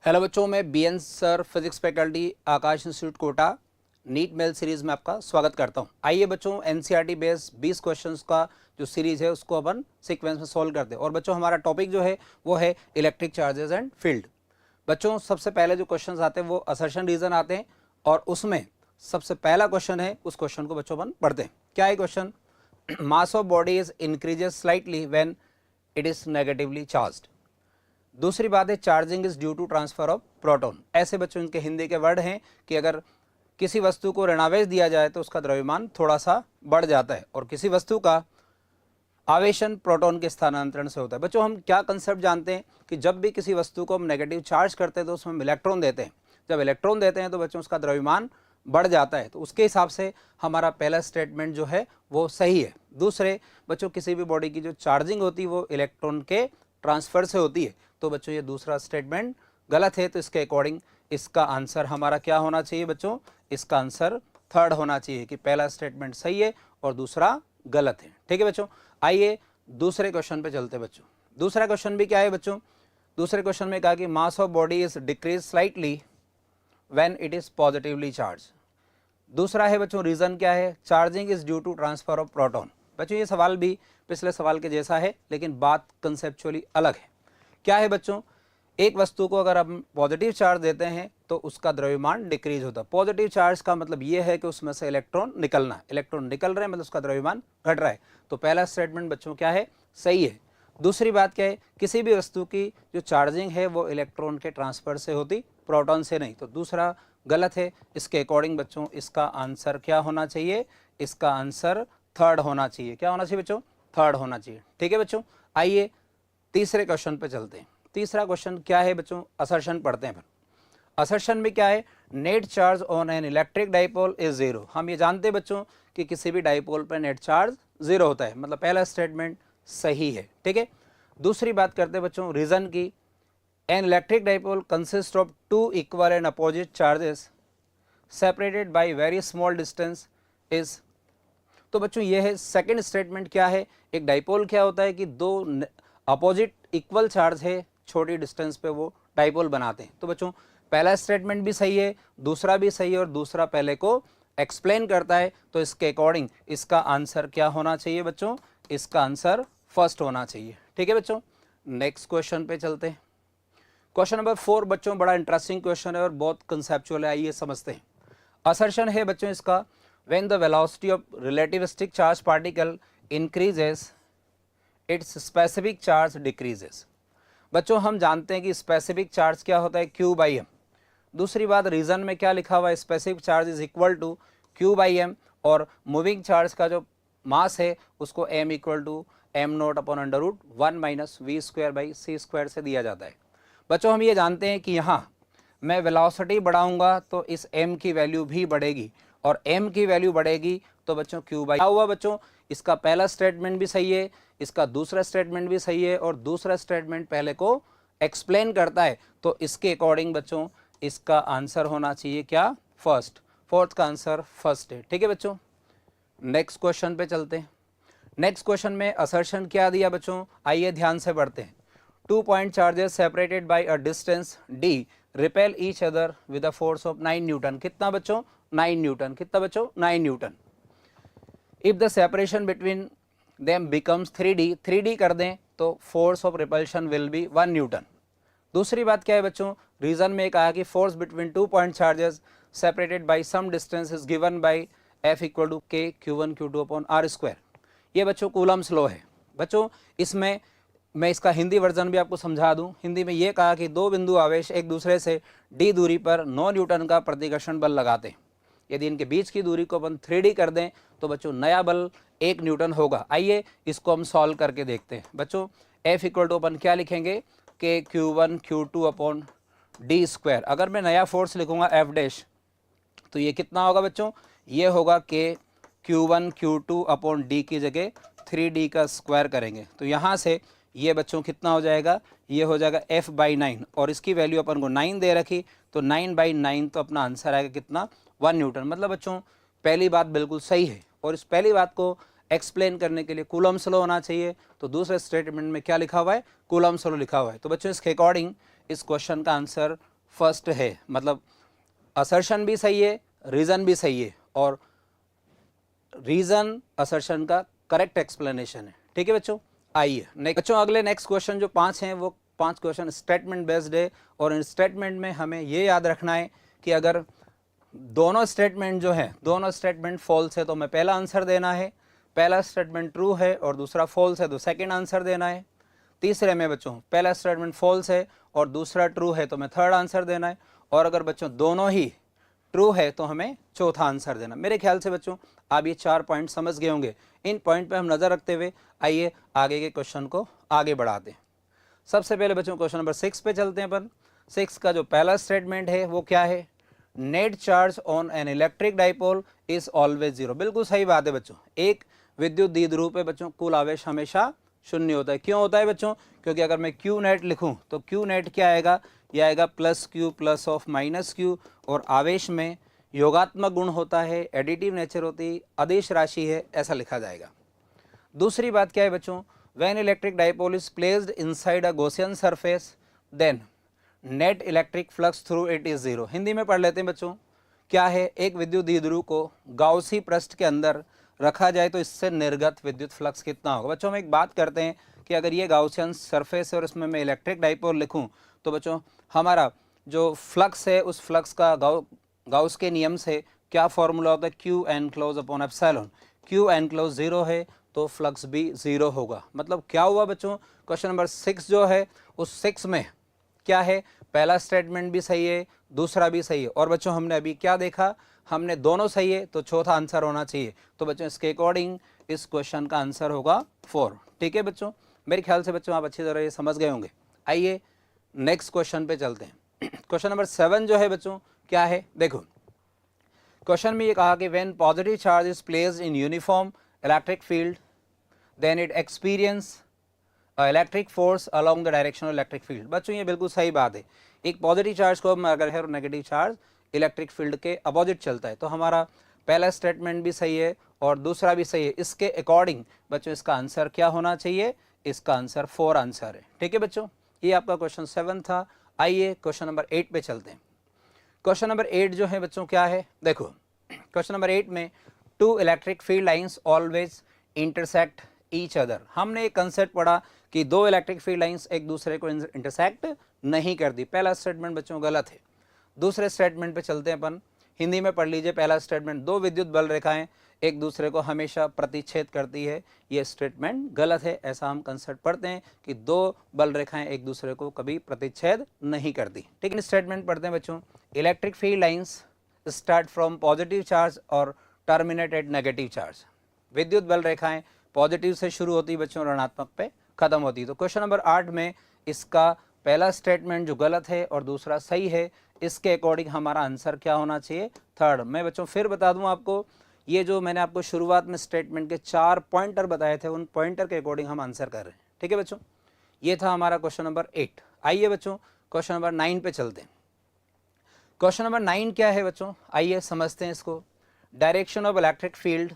Hello बच्चों, मैं B N sir physics faculty Aakash institute Kota NEET mail series में आपका स्वागत करता हूं। आइए बच्चों, एनसीईआरटी बेस्ड 20 क्वेश्चंस का जो सीरीज़ है उसको अपन सीक्वेंस में सॉल्व करते हैं। और बच्चों हमारा टॉपिक जो है वो है इलेक्ट्रिक चार्जेस एंड फील्ड। बच्चों सबसे पहले जो क्वेश्चंस आते हैं वो असर्शन रीजन आते हैं और उसमें सबसे पहला क्वेश्चन है, उस क्वेश्चन को बच्चों अपन पढ़ते हैं। क्या है question? Mass of body is increases slightly when it is negatively charged. दूसरी बात है charging is due to transfer of proton. ऐसे बच्चों इनके हिंदी के वर्ड हैं कि अगर किसी वस्तु को ऋणावेश दिया जाए तो उसका द्रव्यमान थोड़ा सा बढ़ जाता है और किसी वस्तु का आवेशन प्रोटॉन के स्थानांतरण से होता है। बच्चों हम क्या कंसेप्ट जानते हैं कि जब भी किसी वस्तु को हम नेगेटिव चार्ज करते हैं तो उसमें इलेक्ट्रॉन देते हैं। जब इलेक्ट्रॉन देते हैं तो बच्चों उसका द्रव्यमान बढ़ जाता है। तो उसके हिसाब से हमारा पहला स्टेटमेंट जो है वो सही है। दूसरे बच्चों किसी भी बॉडी की जो चार्जिंग होती है वो इलेक्ट्रॉन के ट्रांसफर से होती है। तो बच्चों ये दूसरा स्टेटमेंट गलत है। तो इसके अकॉर्डिंग इसका आंसर हमारा क्या होना चाहिए बच्चों? इसका आंसर थर्ड होना चाहिए कि पहला स्टेटमेंट सही है और दूसरा गलत है। ठीक है बच्चों, आइए दूसरे क्वेश्चन पे चलते हैं बच्चों। दूसरा क्वेश्चन भी क्या है बच्चों? दूसरे क्वेश्चन में कहा कि mass of body is decrease slightly when it is positively charge. दूसरा है बच्चों रीजन क्या है? Charging is due to transfer of proton. बच्चों ये सवाल भी पिछले सवाल के जैसा है लेकिन बात कंसेप्चुअली अलग है। क्या है बच्चों? एक वस्तु को अगर हम पॉजिटिव चार्ज देते हैं तो उसका द्रव्यमान डिक्रीज होता है। पॉजिटिव चार्ज का मतलब ये है कि उसमें से इलेक्ट्रॉन निकलना है। इलेक्ट्रॉन निकल रहे हैं मतलब उसका द्रव्यमान घट रहा है। तो पहला स्टेटमेंट बच्चों क्या है? सही है। दूसरी बात क्या है? किसी भी वस्तु की जो चार्जिंग है वो इलेक्ट्रॉन के ट्रांसफर से होती, प्रोटॉन से नहीं। तो दूसरा गलत है। इसके अकॉर्डिंग बच्चों इसका आंसर क्या होना चाहिए? इसका आंसर थर्ड होना चाहिए। क्या होना चाहिए बच्चों? थर्ड होना चाहिए। ठीक है बच्चों, आइए तीसरे क्वेश्चन पे चलते हैं। तीसरा क्वेश्चन क्या है बच्चों? असर्शन पढ़ते हैं फिर। असर्शन में क्या है? Net charge on an electric dipole is zero. हम ये जानते हैं बच्चों कि किसी भी डाइपोल पर नेट चार्ज जीरो होता है, मतलब पहला स्टेटमेंट सही है। ठीक है, दूसरी बात करते हैं बच्चों रीजन की। An electric dipole consist of two equal and opposite charges separated by very small distance is. तो बच्चों ये है सेकेंड स्टेटमेंट। क्या है? एक डाइपोल क्या होता है कि दो अपोजिट इक्वल चार्ज है, छोटी डिस्टेंस पे वो डाइपोल बनाते हैं। तो बच्चों पहला स्टेटमेंट भी सही है, दूसरा भी सही है और दूसरा पहले को एक्सप्लेन करता है। तो इसके अकॉर्डिंग इसका आंसर क्या होना चाहिए बच्चों? इसका आंसर फर्स्ट होना चाहिए। ठीक है बच्चों, नेक्स्ट क्वेश्चन पे चलते हैं। क्वेश्चन नंबर 4 बच्चों बड़ा इंटरेस्टिंग क्वेश्चन है और बहुत कंसेप्चुअल है। आइए समझते हैं। असर्शन है बच्चों इसका, when the velocity of relativistic charge particle increases it's specific charge decreases. बच्चों हम जानते हैं कि स्पेसिफिक चार्ज क्या होता है? Q by m. दूसरी बात रीजन में क्या लिखा हुआ है? Specific charge is equal to q by m और मूविंग चार्ज का जो मास है उसको m equal to m not upon under root 1 minus v square by c square से दिया जाता है। बच्चों हम ये जानते हैं कि यहाँ मैं वेलोसिटी बढ़ाऊंगा तो इस m की वैल्यू भी बढ़ेगी और m की वैल्यू बढ़ेगी तो बच्चों क्यू बाई। क्या हुआ बच्चों? इसका पहला स्टेटमेंट भी सही है, इसका दूसरा स्टेटमेंट भी सही है और दूसरा स्टेटमेंट पहले को एक्सप्लेन करता है। तो इसके अकॉर्डिंग बच्चों इसका आंसर होना चाहिए क्या? फर्स्ट। फोर्थ का आंसर फर्स्ट है। ठीक है बच्चों, नेक्स्ट क्वेश्चन पे चलते हैं। नेक्स्ट क्वेश्चन में असर्शन क्या दिया बच्चों? आइए ध्यान से पढ़ते हैं। 2 point charges separated by a distance d repel each other with a force of 9 newton. कितना बच्चों? 9 न्यूटन। कितना बच्चों? 9 newton. If the separation between them becomes 3d, 3d कर दें तो force of repulsion will be 1 newton. दूसरी बात क्या है बच्चों? रीजन में कहा कि force between 2 point charges separated by some distance is given by F equal to के Q1 Q2 upon R square. ये बच्चों कूलम्स लॉ है। बच्चों इसमें मैं इसका हिंदी वर्जन भी आपको समझा दूं। हिंदी में ये कहा कि दो बिंदु आवेश एक दूसरे से d दूरी पर 9 न्यूटन का प्रतिकर्षण बल लगाते हैं। यदि इनके बीच की दूरी को अपन 3d कर दें तो बच्चों नया बल 1 न्यूटन होगा। आइए इसको हम सॉल्व करके देखते हैं। बच्चों F इक्वल टू अपन क्या लिखेंगे? के Q1 Q2 upon D square. अगर मैं नया फोर्स लिखूंगा F डैश तो ये कितना होगा बच्चों? ये होगा के Q1 Q2 अपॉन डी की जगह 3d का स्क्वायर करेंगे तो यहाँ से ये बच्चों कितना हो जाएगा? ये हो जाएगा F बाई 9 और इसकी वैल्यू अपन को 9 दे रखी तो 9 बाई 9 तो अपना आंसर आएगा कितना? 1 न्यूटन। मतलब बच्चों पहली बात बिल्कुल सही है और इस पहली बात को एक्सप्लेन करने के लिए कूलम्स लॉ होना चाहिए। तो दूसरे स्टेटमेंट में क्या लिखा हुआ है? कूलम्स लॉ लिखा हुआ है। तो बच्चों इसके अकॉर्डिंग इस क्वेश्चन का आंसर फर्स्ट है, मतलब असर्शन भी सही है, रीज़न भी सही है, और रीज़न असर्शन का करेक्ट एक्सप्लेनेशन है। ठीक है बच्चों, आइए बच्चों अगले नेक्स्ट क्वेश्चन जो 5 हैं वो 5 क्वेश्चन स्टेटमेंट बेस्ड है, और इन स्टेटमेंट में हमें ये याद रखना है कि अगर दोनों स्टेटमेंट जो है, दोनों स्टेटमेंट फॉल्स है तो हमें पहला आंसर देना है, पहला स्टेटमेंट ट्रू है और दूसरा फॉल्स है तो सेकंड आंसर देना है। तीसरे में बच्चों पहला स्टेटमेंट फॉल्स है और दूसरा ट्रू है तो हमें थर्ड आंसर देना है, और अगर बच्चों दोनों ही ट्रू है तो हमें चौथा आंसर देना। मेरे ख्याल से बच्चों आप ये 4 पॉइंट समझ गए होंगे। इन पॉइंट पे हम नज़र रखते हुए आइए आगे के क्वेश्चन को आगे बढ़ाते हैं। सबसे पहले बच्चों क्वेश्चन नंबर 6 पे चलते हैं अपन। 6 का जो पहला स्टेटमेंट है वो क्या है, net charge on an electric dipole is always zero. बिल्कुल सही बात है बच्चों, एक विद्युत द्विध्रुव पे बच्चों कुल आवेश हमेशा शून्य होता है। क्यों होता है बच्चों, क्योंकि अगर मैं क्यू नेट लिखूं तो क्यू नेट क्या आएगा, यह आएगा plus Q plus of minus Q, और आवेश में योगात्मक गुण होता है, एडिटिव नेचर होती है, अदिश राशि है, ऐसा लिखा जाएगा। दूसरी बात क्या है बच्चों, when electric dipole is placed inside a Gaussian surface then net electric flux through it is zero. Hindi में पढ़ लेते हैं बच्चों, क्या है, एक विद्युत द्विध्रुव को गाउसी पृष्ठ के अंदर रखा जाए तो इससे निर्गत विद्युत फ्लक्स कितना होगा। बच्चों हम एक बात करते हैं कि अगर ये गाउसियन सरफेस है और इसमें मैं इलेक्ट्रिक डाइपोल लिखूं तो बच्चों हमारा जो फ्लक्स है उस फ्लक्स का गाउस के नियम से क्या फॉर्मूला होता है, Q enclose upon epsilon. Q enclose zero है तो फ्लक्स भी जीरो होगा। मतलब क्या हुआ बच्चों, क्वेश्चन नंबर 6 जो है उस 6 में क्या है, पहला स्टेटमेंट भी सही है, दूसरा भी सही है, और बच्चों हमने अभी क्या देखा, हमने दोनों सही है तो चौथा आंसर होना चाहिए। तो बच्चों इसके अकॉर्डिंग इस क्वेश्चन का आंसर होगा 4। ठीक है बच्चों, मेरे ख्याल से बच्चों आप अच्छी तरह ये समझ गए होंगे। आइए नेक्स्ट क्वेश्चन पे चलते हैं। क्वेश्चन नंबर 7 जो है बच्चों क्या है, देखो क्वेश्चन में ये कहा कि when positive charge is placed in uniform electric field then it experience electric force along the direction of electric field. बच्चों ये बिल्कुल सही बात है, एक पॉजिटिव चार्ज को अगर है और नेगेटिव चार्ज इलेक्ट्रिक फील्ड के अपोजिट चलता है, तो हमारा पहला स्टेटमेंट भी सही है और दूसरा भी सही है। इसके अकॉर्डिंग बच्चों इसका आंसर क्या होना चाहिए, इसका आंसर 4 आंसर है। ठीक है बच्चों, ये आपका क्वेश्चन 7 था। आइए क्वेश्चन नंबर 8 पे चलते हैं। क्वेश्चन नंबर 8 जो है बच्चों क्या है, देखो क्वेश्चन नंबर 8 में 2 electric field lines always intersect each other. हमने एक कंसेप्ट पढ़ा कि 2 इलेक्ट्रिक फील्ड लाइंस एक दूसरे को इंटरसेक्ट नहीं करती। पहला स्टेटमेंट बच्चों गलत है। दूसरे स्टेटमेंट पे चलते हैं अपन, हिंदी में पढ़ लीजिए। पहला स्टेटमेंट 2 विद्युत बल रेखाएं एक दूसरे को हमेशा प्रतिच्छेद करती है, ये स्टेटमेंट गलत है। ऐसा हम कंसेप्ट पढ़ते हैं कि 2 बल रेखाएं एक दूसरे को कभी प्रतिच्छेद नहीं करती। ठीक है, स्टेटमेंट पढ़ते हैं बच्चों, electric field lines start from positive charge और टर्मिनेट एट नेगेटिव चार्ज। विद्युत बल रेखाएं पॉजिटिव से शुरू होती है बच्चों, ऋणात्मक पे खत्म होती है। तो क्वेश्चन नंबर 8 में इसका पहला स्टेटमेंट जो गलत है और दूसरा सही है, इसके अकॉर्डिंग हमारा आंसर क्या होना चाहिए, थर्ड। मैं बच्चों फिर बता दूं आपको, ये जो मैंने आपको शुरुआत में स्टेटमेंट के 4 पॉइंटर बताए थे, उन पॉइंटर के अकॉर्डिंग हम आंसर कर रहे हैं। ठीक है बच्चों, ये था हमारा क्वेश्चन नंबर 8। आइए बच्चों क्वेश्चन नंबर 9 पे चलते हैं। क्वेश्चन नंबर 9 क्या है बच्चों, आइए समझते हैं इसको। Direction of electric field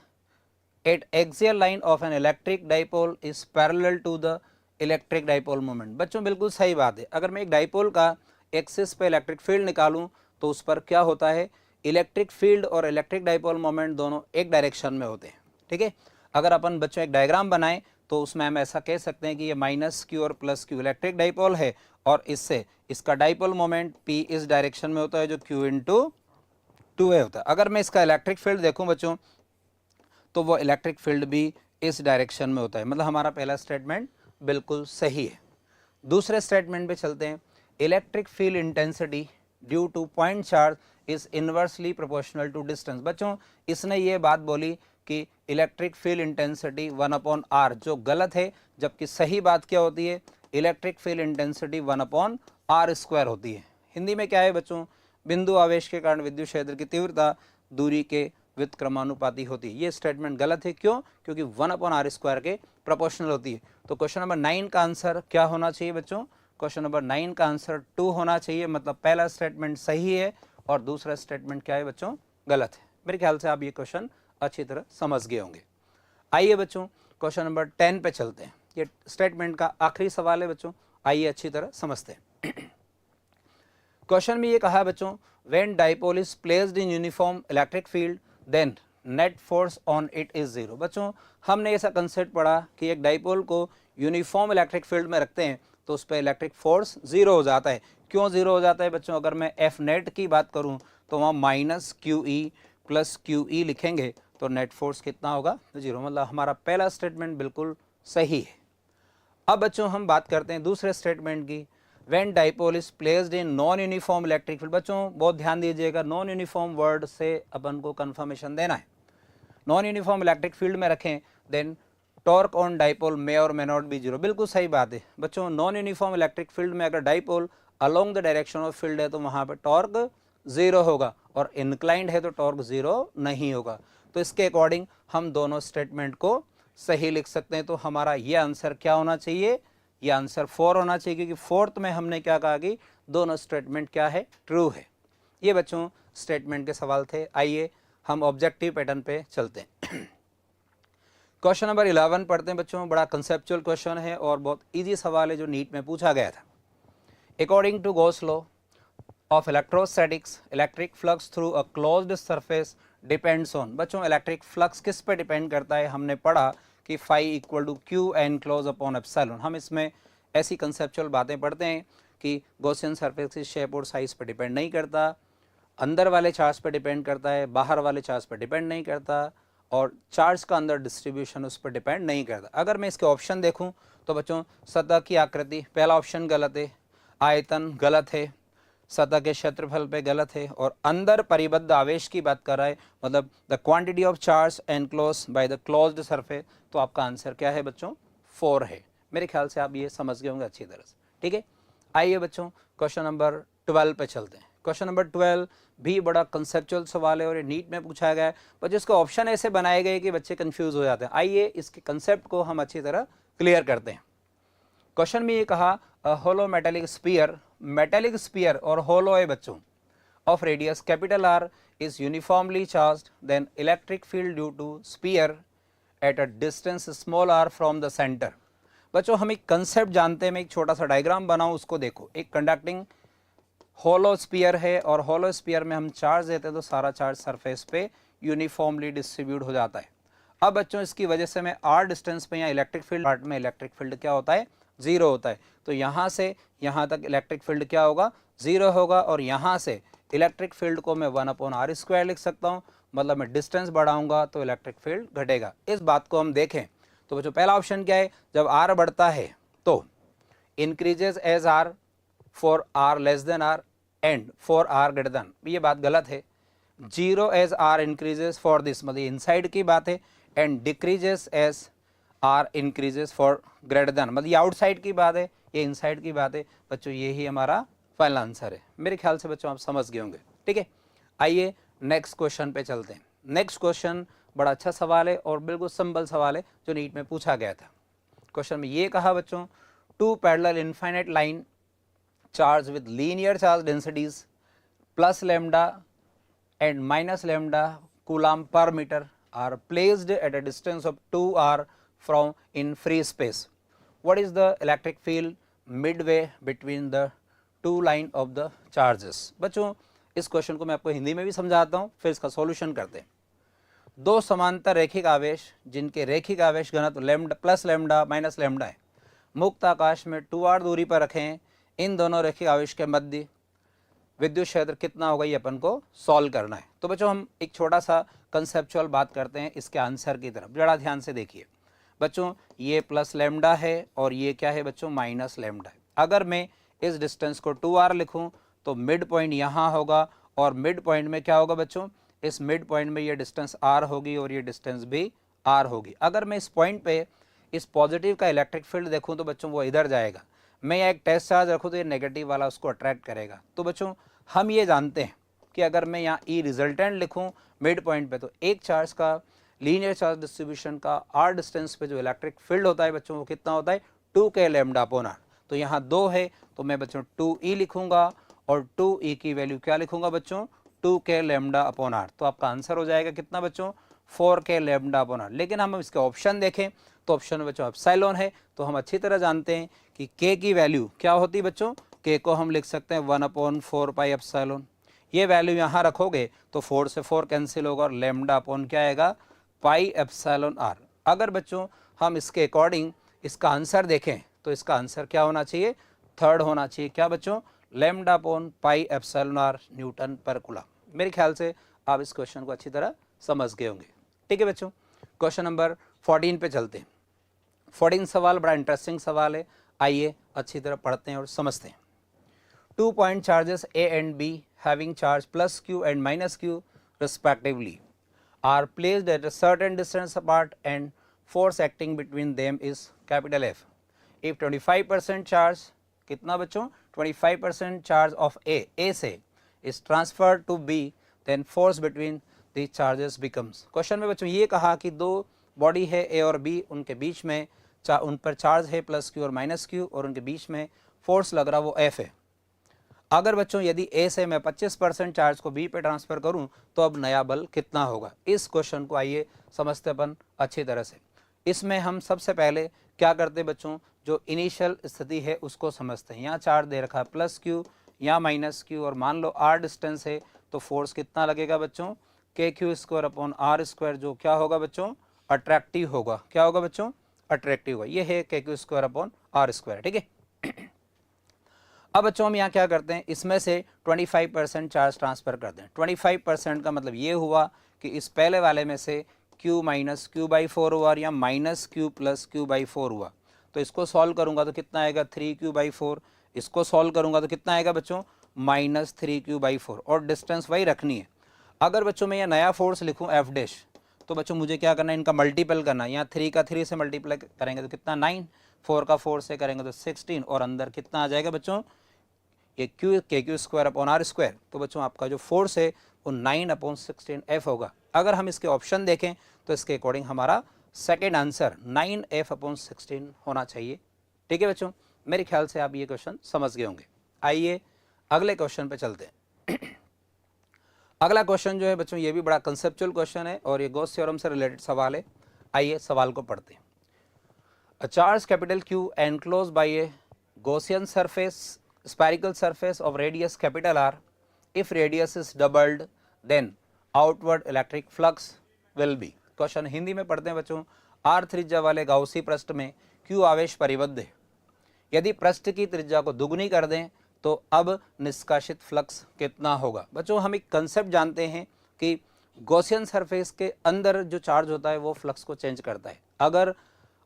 at axial line of an electric dipole is parallel to the electric dipole moment. बच्चों बिल्कुल सही बात है, अगर मैं एक डाइपोल का एक्सिस पे इलेक्ट्रिक फील्ड निकालूं तो उस पर क्या होता है, इलेक्ट्रिक फील्ड और इलेक्ट्रिक डाइपोल मोमेंट दोनों एक डायरेक्शन में होते हैं। ठीक है, अगर अपन बच्चों एक डायग्राम बनाएं तो उसमें हम ऐसा कह सकते हैं कि ये माइनस क्यू और प्लस क्यू इलेक्ट्रिक डाइपोल है, और इससे इसका डाइपोल मोमेंट पी इस डायरेक्शन में होता है जो क्यू इंटू 2a होता है। अगर मैं इसका इलेक्ट्रिक फील्ड देखूं बच्चों तो वो इलेक्ट्रिक फील्ड भी इस डायरेक्शन में होता है। मतलब हमारा पहला स्टेटमेंट बिल्कुल सही है। दूसरे स्टेटमेंट पे चलते हैं, electric field intensity due to point charge is inversely proportional to distance. बच्चों इसने ये बात बोली कि इलेक्ट्रिक फील्ड इंटेंसिटी 1/r, जो गलत है, जबकि सही बात क्या होती है, इलेक्ट्रिक फील्ड इंटेंसिटी 1/r² होती है। हिंदी में क्या है बच्चों, बिंदु आवेश के कारण विद्युत क्षेत्र की तीव्रता दूरी के व्युत्क्रमानुपाती होती है। ये स्टेटमेंट गलत है, क्यों, क्योंकि 1/r² के प्रोपोर्शनल होती है। तो क्वेश्चन नंबर 9 का आंसर क्या होना चाहिए बच्चों, क्वेश्चन नंबर 9 का आंसर 2 होना चाहिए। मतलब पहला स्टेटमेंट सही है और दूसरा स्टेटमेंट क्या है बच्चों, गलत है। मेरे ख्याल से आप ये क्वेश्चन अच्छी तरह समझ गए होंगे। आइए बच्चों क्वेश्चन नंबर 10 पे चलते हैं। ये स्टेटमेंट का आखिरी सवाल है बच्चों, आइए अच्छी तरह समझते हैं। क्वेश्चन में ये कहा है बच्चों, when dipole is placed in uniform electric field then net force on it is zero. बच्चों हमने ऐसा कंसेप्ट पढ़ा कि एक डाइपोल को यूनिफॉर्म इलेक्ट्रिक फील्ड में रखते हैं तो उस पर इलेक्ट्रिक फोर्स जीरो हो जाता है। क्यों जीरो हो जाता है बच्चों? अगर मैं एफ नेट की बात करूं तो वहाँ minus Q E plus Q E लिखेंगे तो नेट फोर्स कितना होगा? जीरो। मतलब हमारा पहला स्टेटमेंट बिल्कुल सही है। अब बच्चों हम बात करते हैं दूसरे स्टेटमेंट की, when dipole is placed in non uniform electric field. बच्चों बहुत ध्यान दीजिएगा, नॉन यूनिफॉर्म वर्ड से अपन को कंफर्मेशन देना है। नॉन यूनिफॉर्म इलेक्ट्रिक फील्ड में रखें देन टॉर्क ऑन डाइपोल मे और मे नॉट बी जीरो। बिल्कुल सही बात है बच्चों, नॉन यूनिफॉर्म इलेक्ट्रिक फील्ड में अगर dipole along the direction of field है तो वहाँ पर टॉर्क जीरो होगा, और इंक्लाइंड है तो टॉर्क जीरो नहीं होगा। तो इसके अकॉर्डिंग हम दोनों स्टेटमेंट को सही लिख सकते हैं। तो हमारा ये आंसर क्या होना चाहिए? ये आंसर 4 होना चाहिए, क्योंकि फोर्थ में हमने क्या कहा कि दोनों स्टेटमेंट क्या है? ट्रू है। ये बच्चों स्टेटमेंट के सवाल थे। आइए हम ऑब्जेक्टिव पैटर्न पे चलते हैं। क्वेश्चन नंबर 11 पढ़ते हैं बच्चों। बड़ा कंसेप्चुअल क्वेश्चन है और बहुत इजी सवाल है जो नीट में पूछा गया था। According to Gauss law of electrostatics, electric flux through a closed surface depends on. बच्चों इलेक्ट्रिक फ्लक्स किस पे डिपेंड करता है? हमने पढ़ा कि phi equal to q enclosed upon epsilon. हम इसमें ऐसी कंसेप्चुअल बातें पढ़ते हैं कि गॉसियन सरफेस की शेप और साइज पर डिपेंड नहीं करता, अंदर वाले चार्ज पर डिपेंड करता है, बाहर वाले चार्ज पर डिपेंड नहीं करता, और चार्ज का अंदर डिस्ट्रीब्यूशन उस पर डिपेंड नहीं करता। अगर मैं इसके ऑप्शन देखूं तो बच्चों सतह की आकृति पहला ऑप्शन गलत है, आयतन गलत है, सतह के क्षेत्रफल पे गलत है, और अंदर परिबद्ध आवेश की बात कर रहा है, मतलब the quantity of charge enclose by the closed surface. तो आपका आंसर क्या है बच्चों? 4 है। मेरे ख्याल से आप ये समझ गए होंगे अच्छी तरह से। ठीक है, आइए बच्चों क्वेश्चन नंबर 12 पे चलते हैं। क्वेश्चन नंबर 12 भी बड़ा कंसेप्चुअल सवाल है और ये नीट में पूछा गया है, पर जिसको ऑप्शन ऐसे बनाए गए कि बच्चे कंफ्यूज हो जाते हैं। आइए इसके कंसेप्ट को हम अच्छी तरह क्लियर करते हैं। क्वेश्चन में ये कहा होलो मेटेलिक स्पीयर और होलो है बच्चों of radius capital R is uniformly charged, then electric field due to sphere at a distance small r from the centre. बच्चों हम एक कंसेप्ट जानते हैं, मैं एक छोटा सा डायग्राम बनाऊं उसको देखो। एक कंडक्टिंग होलो स्पीयर है और होलो स्पीयर में हम चार्ज देते हैं तो सारा चार्ज सरफेस पे यूनिफॉर्मली डिस्ट्रीब्यूट हो जाता है। अब बच्चों इसकी वजह से मैं आर डिस्टेंस पे यहाँ इलेक्ट्रिक फील्ड पार्ट में इलेक्ट्रिक फील्ड क्या होता है? जीरो होता है। तो यहाँ से यहाँ तक इलेक्ट्रिक फील्ड क्या होगा? जीरो होगा, और यहाँ से इलेक्ट्रिक फील्ड को मैं 1/r² लिख सकता हूँ। मतलब मैं डिस्टेंस बढ़ाऊंगा तो इलेक्ट्रिक फील्ड घटेगा। इस बात को हम देखें तो बच्चों पहला ऑप्शन क्या है? जब आर बढ़ता है तो increases as r for r less than r and for r greater than. ये बात गलत है। Zero as r increases for this, मतलब इनसाइड की बात है, and decreases as r increases for greater than, मतलब ये आउटसाइड की बात है, ये इनसाइड की बात है। बच्चों यही हमारा फाइनल आंसर है। मेरे ख्याल से बच्चों आप समझ गए होंगे। ठीक है, आइए नेक्स्ट क्वेश्चन पे चलते हैं। नेक्स्ट क्वेश्चन बड़ा अच्छा सवाल है और बिल्कुल सिंपल सवाल है जो नीट में पूछा गया था। क्वेश्चन में ये कहा बच्चों, two parallel infinite line charge with linear charge densities plus lambda and minus lambda coulomb per meter are placed at a distance of 2r from in free space. What is the electric field midway between the two line of the charges? बच्चों इस question को मैं आपको हिंदी में भी समझाता हूँ, फिर इसका सॉल्यूशन करते हैं। दो समांतर रैखिक आवेश जिनके रैखिक आवेश घनत्व lambda plus lambda minus lambda है, मुक्त आकाश में 2r दूरी पर रखें। इन दोनों रैखिक आवेश के मध्य विद्युत क्षेत्र कितना होगा ये अपन को सॉल्व करना है। तो बच्चों हम एक छोटा सा कंसेप्चुअल बात करते हैं इसके आंसर की तरफ। जरा ध्यान से देखिए बच्चों, ये प्लस लैम्डा है और ये क्या है बच्चों? माइनस लैम्डा है। अगर मैं इस डिस्टेंस को 2r लिखूं तो मिड पॉइंट यहाँ होगा, और मिड पॉइंट में क्या होगा बच्चों? इस मिड पॉइंट में ये डिस्टेंस r होगी और ये डिस्टेंस भी r होगी। अगर मैं इस पॉइंट पे इस पॉजिटिव का इलेक्ट्रिक फील्ड देखूँ तो बच्चों वो इधर जाएगा। मैं यहाँ एक टेस्ट चार्ज रखूँ तो ये नेगेटिव वाला उसको अट्रैक्ट करेगा। तो बच्चों हम ये जानते हैं कि अगर मैं यहाँ ई रिजल्टेंट लिखूँ मिड पॉइंट पे तो एक चार्ज का लीनियर चार्ज डिस्ट्रीब्यूशन का आर डिस्टेंस पे जो इलेक्ट्रिक फील्ड होता है बच्चों वो कितना होता है? 2k lambda upon are. तो यहाँ 2 है तो मैं बच्चों 2e लिखूँगा, और 2e की वैल्यू क्या लिखूँगा बच्चों? 2k lambda upon are. तो आपका आंसर हो जाएगा कितना बच्चों? 4k lambda upon are. लेकिन हम इसके ऑप्शन देखें तो ऑप्शन में बच्चों एप्सिलॉन है, तो हम अच्छी तरह जानते हैं कि k की वैल्यू क्या होती है बच्चों? के को हम लिख सकते हैं 1/4 पाई एप्सिलॉन। ये वैल्यू यहाँ रखोगे तो 4 से 4 कैंसिल होगा और लैम्डा अपॉन क्या आएगा, पाई एप्सिलॉन आर। अगर बच्चों हम इसके अकॉर्डिंग इसका आंसर देखें तो इसका आंसर क्या होना चाहिए, थर्ड होना चाहिए। क्या बच्चों, lambda upon pi epsilon r newton per coulomb. मेरे ख्याल से आप इस क्वेश्चन को अच्छी तरह समझ गए होंगे। ठीक है बच्चों, क्वेश्चन नंबर 14 पे चलते हैं। 14 सवाल बड़ा इंटरेस्टिंग सवाल है, आइए अच्छी तरह पढ़ते हैं और समझते हैं। 2 point charges A and B having charge plus Q and minus Q respectively are placed at a certain distance apart and force acting between them is capital F. If 25% charge, कितना बच्चों, 25% charge of A से is transferred to B, then force between the charges becomes. Question में बच्चों ये कहा कि दो body है A और B, उनके बीच में उन पर चार्ज है प्लस Q और माइनस Q और उनके बीच में फोर्स लग रहा वो F है। अगर बच्चों यदि A से मैं 25% चार्ज को B पे ट्रांसफ़र करूं तो अब नया बल कितना होगा। इस क्वेश्चन को आइए समझते अपन अच्छी तरह से। इसमें हम सबसे पहले क्या करते बच्चों, जो इनिशियल स्थिति है उसको समझते हैं। यहाँ चार्ज दे रखा है प्लस Q या माइनस Q और मान लो R डिस्टेंस है तो फोर्स कितना लगेगा बच्चों, KQ² अपॉन R², जो क्या होगा बच्चों, अट्रैक्टिव होगा। क्या होगा बच्चों, अट्रैक्टिव होगा। ये है KQ² अपॉन R²। ठीक है, अब बच्चों हम यहाँ क्या करते हैं, इसमें से 25% चार्ज ट्रांसफ़र करते हैं। 25% का मतलब ये हुआ कि इस पहले वाले में से Q माइनस Q/4 हुआ या माइनस Q प्लस Q/4 हुआ। तो इसको सॉल्व करूँगा तो कितना आएगा, 3Q/4। इसको सॉल्व करूँगा तो कितना आएगा बच्चों, माइनस 3Q/4 और डिस्टेंस वही रखनी है। अगर बच्चों मैं यह नया फोर्स लिखूँ F डैश, तो बच्चों मुझे क्या करना है, इनका मल्टीपल करना है। यहाँ 3 का 3 से मल्टीप्लाई करेंगे तो कितना 9, 4 का 4 से करेंगे तो 16 और अंदर कितना आ जाएगा बच्चों, ये KQ² अपॉन R²। तो बच्चों आपका जो फोर्स है वो 9/16 F होगा। अगर हम इसके ऑप्शन देखें तो इसके अकॉर्डिंग हमारा सेकेंड आंसर 9F/16 होना चाहिए। ठीक है बच्चों, मेरे ख्याल से आप ये क्वेश्चन समझ गए होंगे। आइए अगले क्वेश्चन पे चलते हैं। अगला क्वेश्चन जो है बच्चों ये भी बड़ा कंसेप्चुअल क्वेश्चन है और ये गॉस थ्योरम से रिलेटेड सवाल है। आइए सवाल को पढ़ते हैं। A charge capital Q enclose by A Gaussian surface spherical surface of radius capital R, if radius is doubled then outward electric flux will be। Question Hindi में पढ़ते हैं बच्चों। R त्रिज्या वाले गाउसी पृष्ठ में Q आवेश परिबद्ध है। यदि पृष्ठ की त्रिज्या को दुगुनी कर दें तो अब निष्कासित फ्लक्स कितना होगा। बच्चों हम एक कंसेप्ट जानते हैं कि गॉसियन सरफेस के अंदर जो चार्ज होता है वो फ्लक्स को चेंज करता है। अगर,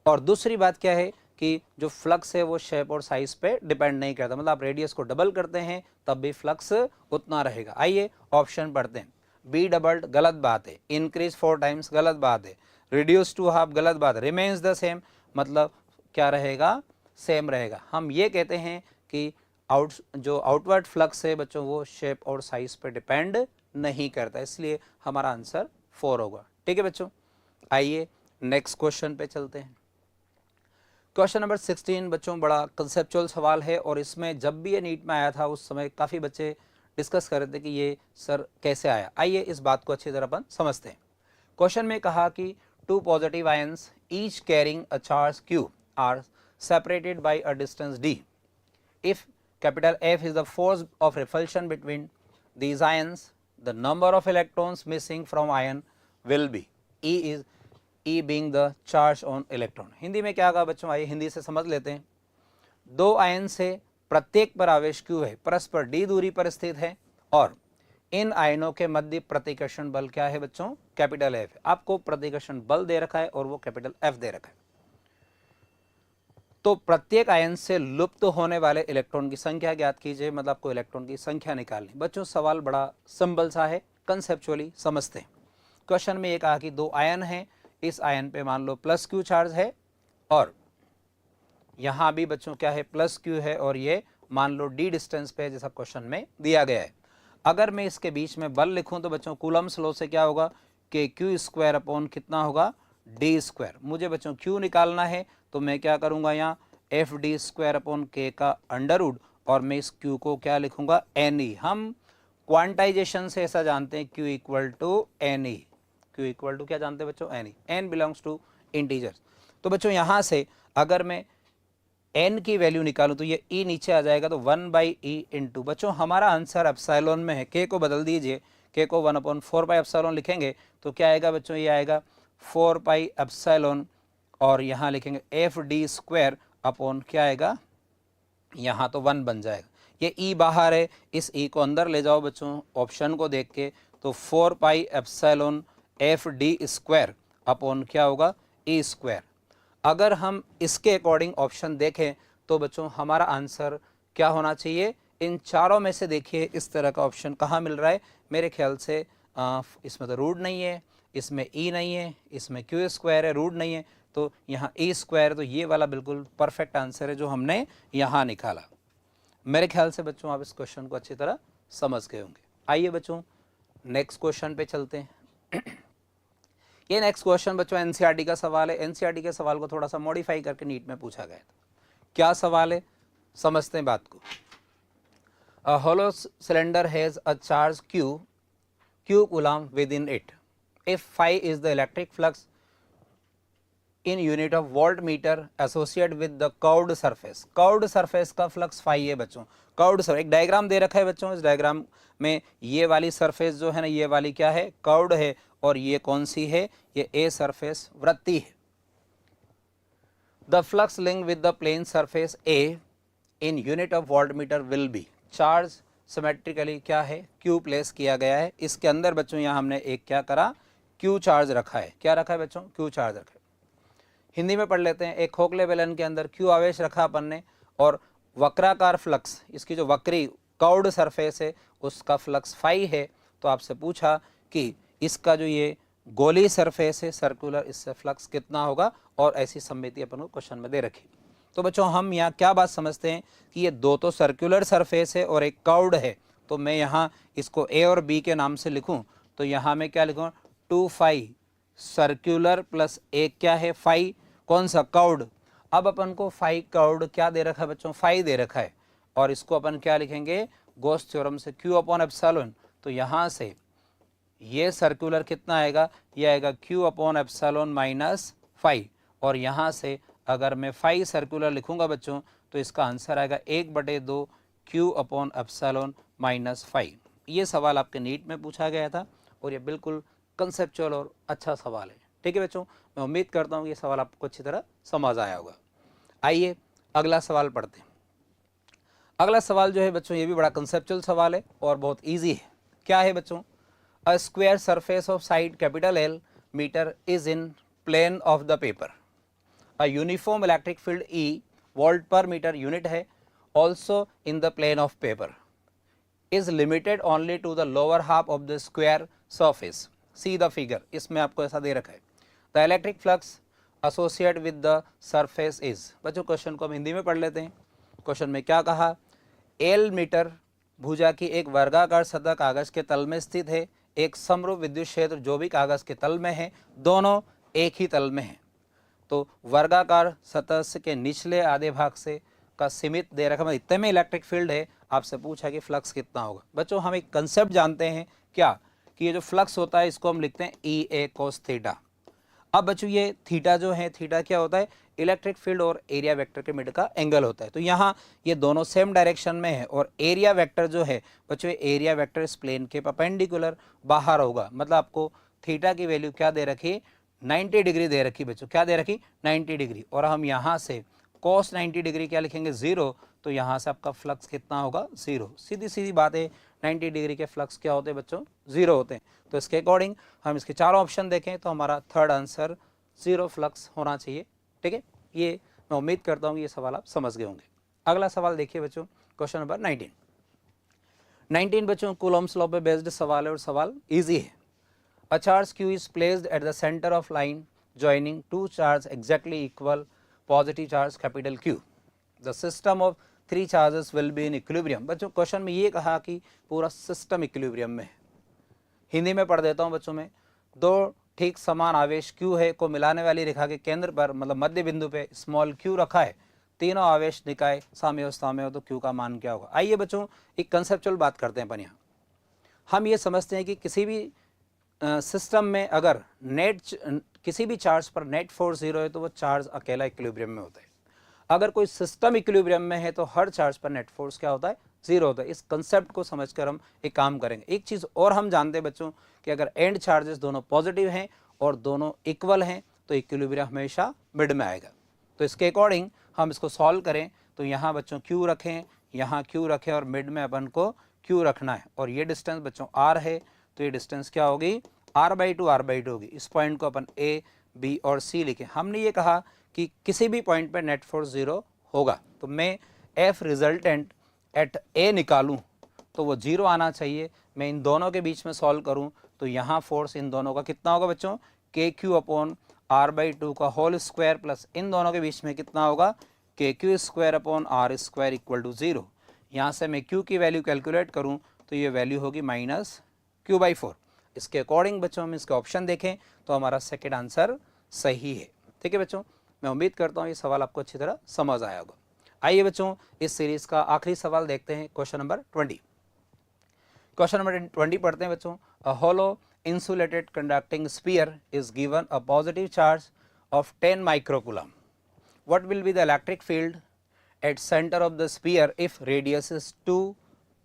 और दूसरी बात क्या है कि जो फ्लक्स है वो शेप और साइज पे डिपेंड नहीं करता, मतलब आप रेडियस को डबल करते हैं तब भी फ्लक्स उतना रहेगा। आइए ऑप्शन पढ़ते हैं। बी डबल्ड गलत बात है, इंक्रीज 4 टाइम्स गलत बात है, रिड्यूस टू हाफ गलत बात है, रिमेन्स द सेम मतलब क्या रहेगा, सेम रहेगा। हम ये कहते हैं कि जो आउटवर्ड फ्लक्स है बच्चों वो शेप और साइज पे डिपेंड नहीं करता, इसलिए हमारा आंसर 4 होगा। ठीक है बच्चों, आइए नेक्स्ट क्वेश्चन पे चलते हैं। क्वेश्चन नंबर 16 बच्चों बड़ा कंसेप्चुअल सवाल है और इसमें जब भी ये नीट में आया था उस समय काफ़ी बच्चे डिस्कस कर रहे थे कि ये सर कैसे आया। आइए इस बात को अच्छी तरह अपन समझते हैं। क्वेश्चन में कहा कि 2 positive ions each carrying a charge Q are separated by a distance D। If capital F is the force of repulsion between these ions, the number of electrons missing from ion will be E being the charge on electron। Hindi में क्या कहा बच्चों, आइए हिंदी से समझ लेते हैं। दो आयन से प्रत्येक पर आवेश Q है, परस्पर D दूरी पर स्थित है और इन आयनों के मध्य प्रतिकर्षण बल क्या है बच्चों, कैपिटल F। आपको प्रतिकर्षण बल दे रखा है और वो कैपिटल F दे रखा है। तो प्रत्येक आयन से लुप्त होने वाले इलेक्ट्रॉन की संख्या ज्ञात कीजिए, मतलब आपको इलेक्ट्रॉन की संख्या निकालनी। बच्चों सवाल बड़ा सिंपल सा है, कंसेप्चुअली समझते हैं। क्वेश्चन में ये कहा कि दो आयन हैं, इस आयन पे मान लो प्लस Q चार्ज है और यहाँ भी बच्चों क्या है, प्लस Q है और ये मान लो D डिस्टेंस पे जैसा क्वेश्चन में दिया गया है। अगर मैं इसके बीच में बल लिखूं तो बच्चों कूलम्स लॉ से क्या होगा, KQ² अपॉन कितना होगा, D²। मुझे बच्चों Q निकालना है तो मैं क्या करूँगा, यहाँ FD² अपॉन K का अंडरवुड और मैं इस Q को क्या लिखूँगा, NE। हम क्वांटाइजेशन से ऐसा जानते हैं Q equal to NE। Q equal to क्या जानते हैं बच्चों, NE। N belongs to integers. तो बच्चों यहाँ से अगर मैं एन की वैल्यू निकालूं तो ये ई नीचे आ जाएगा, तो 1/e इंटू, बच्चों हमारा आंसर एप्सिलॉन में है, के को बदल दीजिए, के को 1/4 एप्सिलॉन लिखेंगे तो क्या आएगा बच्चों, ये आएगा 4 एप्सिलॉन, और यहाँ लिखेंगे एफ डी स्क्वायर अपॉन क्या आएगा, यहाँ तो 1 बन जाएगा। ये ई बाहर है, इस ई को अंदर ले जाओ बच्चों ऑप्शन को देख के, तो 4 epsilon F D square upon क्या होगा, ई स्क्वायर। अगर हम इसके अकॉर्डिंग ऑप्शन देखें तो बच्चों हमारा आंसर क्या होना चाहिए, इन चारों में से देखिए इस तरह का ऑप्शन कहाँ मिल रहा है, मेरे ख्याल से इसमें तो रूट नहीं है, इसमें ई नहीं है, इसमें क्यू स्क्वायर है, रूट नहीं है, तो यहाँ ई स्क्वायर, तो ये वाला बिल्कुल परफेक्ट आंसर है जो हमने यहाँ निकाला। मेरे ख्याल से बच्चों आप इस क्वेश्चन को अच्छी तरह समझ गए होंगे। आइए बच्चों नेक्स्ट क्वेश्चन पे चलते हैं। ये नेक्स्ट क्वेश्चन बच्चों एनसीईआरटी का सवाल है। एनसीईआरटी के सवाल को थोड़ा सा मॉडिफाई करके नीट में पूछा गया था। क्या सवाल है समझते हैं बात को। A hollow cylinder has a charge q coulomb within it if phi is the electric flux in unit of volt metre associate with the curved surface. Curved surface का फ्लक्स phi है बच्चों। Curved surface, एक diagram दे रखा है बच्चों, इस diagram में ये वाली सरफेस जो है ना, ये वाली क्या है, कर्व्ड है, और ये कौन सी है, ये ए सरफेस वृत्ति है। The flux link with the plane surface A in unit of volt metre will be, charge symmetrically क्या है, क्यू प्लेस किया गया है। इसके अंदर बच्चों यहाँ हमने एक क्या करा, क्यू चार्ज रखा है। क्या रखा है बच्चों, क्यू चार्ज रखा है। हिंदी में पढ़ लेते हैं। एक खोखले बेलन के अंदर क्यू आवेश रखा अपन ने, और वक्राकार फ्लक्स, इसकी जो वक्री कर्व्ड सरफेस है उसका फ्लक्स फाई है। तो आपसे पूछा कि इसका जो ये गोली सरफेस है सर्कुलर, इससे फ्लक्स कितना होगा, और ऐसी सम्मिति अपन को क्वेश्चन में दे रखी। तो बच्चों हम यहाँ क्या बात समझते हैं कि ये दो तो सर्कुलर सरफेस है और एक कर्व्ड है, तो मैं यहाँ इसको ए और बी के नाम से लिखूँ तो यहाँ मैं क्या लिखूँ, 2 फाई सर्कुलर प्लस एक क्या है फाई, कौन सा, कर्व्ड। अब अपन को फाई कर्व्ड क्या दे रखा है बच्चों, फाई दे रखा है, और इसको अपन क्या लिखेंगे, गॉस थ्योरम से q अपॉन एप्सिलॉन। तो यहाँ से ये सर्कुलर कितना आएगा, ये आएगा q upon epsilon minus phi, और यहाँ से अगर मैं फाई सर्कुलर लिखूंगा बच्चों तो इसका आंसर आएगा 1/2 q upon epsilon minus phi. ये सवाल आपके नीट में पूछा गया था, और ये बिल्कुल कंसेप्चुअल और अच्छा सवाल है। ठीक है बच्चों, मैं उम्मीद करता हूँ ये सवाल आपको अच्छी तरह समझ आया होगा। आइए अगला सवाल पढ़ते हैं। अगला सवाल जो है बच्चों ये भी बड़ा कंसेप्चुअल सवाल है और बहुत इजी है। क्या है बच्चों, a square surface of side capital L metre is in plane of the paper. A uniform electric field E volt per metre unit है, also in the plane of paper, is limited only to the lower half of the square surface. See the figure, इसमें आपको ऐसा दे रखा है। The electric flux associate with the surface is. बच्चों question को हम हिंदी में पढ़ लेते हैं। क्वेश्चन में क्या कहा, एल मीटर भुजा की एक वर्गाकार सतह कागज के तल में स्थित है। एक समरूप विद्युत क्षेत्र जो भी कागज के तल में है, दोनों एक ही तल में है। तो वर्गाकार सतह के निचले आधे भाग से का सीमित दे रखा, इतने में इलेक्ट्रिक फील्ड है। आपसे पूछा कि फ्लक्स कितना होगा। बच्चों हम एक कंसेप्ट जानते हैं क्या, कि ये जो फ्लक्स होता है इसको हम लिखते हैं ई ए कोस थीटा। अब बच्चों ये थीटा जो है, थीटा क्या होता है, इलेक्ट्रिक फील्ड और एरिया वेक्टर के मिड का एंगल होता है। तो यहाँ ये दोनों सेम डायरेक्शन में है, और एरिया वेक्टर जो है बच्चों, एरिया वेक्टर इस प्लेन के परपेंडिकुलर बाहर होगा। मतलब आपको थीटा की वैल्यू क्या दे रखी, 90 डिग्री दे रखी बच्चों। क्या दे रखी, 90 डिग्री। और हम यहाँ से cos 90 डिग्री क्या लिखेंगे, 0। तो यहाँ से आपका फ्लक्स कितना होगा, 0। सीधी सीधी बात है, 90 डिग्री के फ्लक्स क्या होते हैं बच्चों, 0 होते हैं। तो इसके अकॉर्डिंग हम इसके चारों ऑप्शन देखें तो हमारा थर्ड आंसर 0 फ्लक्स होना चाहिए। ठीक है, ये मैं उम्मीद करता हूँ ये सवाल आप समझ गए होंगे। अगला सवाल देखिए बच्चों, क्वेश्चन नंबर 19 बच्चों कूलॉम्स लॉ पे बेस्ड सवाल है, और सवाल ईजी है। अ charge q is placed at the centre of line joining two charge exactly equal positive charge capital Q। The system of 3 charges will be in equilibrium. बच्चों question में ये कहा कि पूरा सिस्टम इक्विलिब्रियम में है। हिंदी में पढ़ देता हूँ बच्चों में, दो ठीक समान आवेश Q है को मिलाने वाली रेखा के केंद्र पर, मतलब मध्य बिंदु पे स्मॉल q रखा है। तीनों आवेश निकाय साम्यावस्था में हो तो Q का मान क्या होगा। आइए बच्चों एक कंसेप्चुअल बात करते हैं अपन यहाँ। हम ये समझते हैं कि किसी भी सिस्टम में अगर नेट किसी भी चार्ज पर नेट फोर्स 0 है तो वो चार्ज अकेला इक्विलिब्रियम में होता है। अगर कोई सिस्टम इक्विलिब्रियम में है तो हर चार्ज पर नेट फोर्स क्या होता है, 0 होता है। इस कंसेप्ट को समझकर हम एक काम करेंगे। एक चीज़ और हम जानते हैं बच्चों कि अगर एंड चार्जेस दोनों पॉजिटिव हैं और दोनों इक्वल हैं तो इक्विलिब्रियम हमेशा मिड में आएगा। तो इसके अकॉर्डिंग हम इसको सॉल्व करें तो यहाँ बच्चों Q रखें, यहाँ Q रखें और मिड में अपन को Q रखना है। और ये डिस्टेंस बच्चों R है तो ये डिस्टेंस क्या होगी, R/2 होगी। इस पॉइंट को अपन A, B और C लिखें। हमने ये कहा कि किसी भी पॉइंट पर नेट फोर्स 0 होगा, तो मैं F रिजल्टेंट एट A निकालूं तो वो 0 आना चाहिए। मैं इन दोनों के बीच में सॉल्व करूं तो यहाँ फोर्स इन दोनों का कितना होगा बच्चों, KQ/R/2 का होल स्क्वायर प्लस इन दोनों के बीच में कितना होगा, KQ²/R² इक्वल टू 0। यहाँ से मैं Q की वैल्यू कैलकुलेट करूँ तो ये वैल्यू होगी -Q/4। इसके अकॉर्डिंग बच्चों हम इसके ऑप्शन देखें तो हमारा सेकेंड आंसर सही है। ठीक है बच्चों, मैं उम्मीद करता हूँ ये सवाल आपको अच्छी तरह समझ आया होगा। आइए बच्चों इस सीरीज़ का आखिरी सवाल देखते हैं, क्वेश्चन नंबर 20। क्वेश्चन नंबर 20 पढ़ते हैं बच्चों। अ होलो insulated conducting sphere is given a positive charge of 10 microcoulomb. What will be the electric field at center of the sphere if radius is 2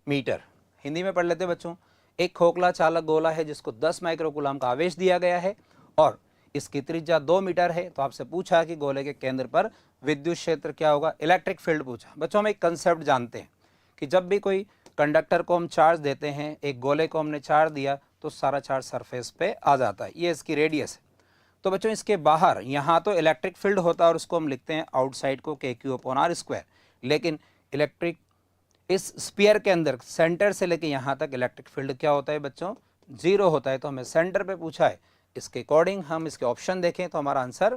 metre. Hindi में पढ़ लेते हैं बच्चों। एक खोखला चालक गोला है जिसको 10 माइक्रोकूलम का आवेश दिया गया है और इसकी त्रिज्या 2 मीटर है। तो आपसे पूछा कि गोले के केंद्र पर विद्युत क्षेत्र क्या होगा, इलेक्ट्रिक फील्ड पूछा। बच्चों हम एक कंसेप्ट जानते हैं कि जब भी कोई कंडक्टर को हम चार्ज देते हैं, एक गोले को हमने चार्ज दिया तो सारा चार्ज सरफेस पे आ जाता है, ये इसकी रेडियस है। तो बच्चों इसके बाहर यहाँ तो इलेक्ट्रिक फील्ड होता है और उसको हम लिखते हैं आउटसाइड को KQ/R²। लेकिन इलेक्ट्रिक इस स्फीयर के अंदर सेंटर से लेके यहाँ तक इलेक्ट्रिक फील्ड क्या होता है बच्चों, 0 होता है। तो हमें सेंटर पे पूछा है, इसके अकॉर्डिंग हम इसके ऑप्शन देखें तो हमारा आंसर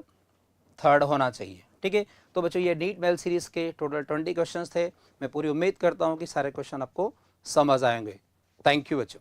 थर्ड होना चाहिए। ठीक है, तो बच्चों ये नीट मेल सीरीज़ के टोटल 20 क्वेश्चंस थे। मैं पूरी उम्मीद करता हूँ कि सारे क्वेश्चन आपको समझ आएंगे। थैंक यू बच्चों।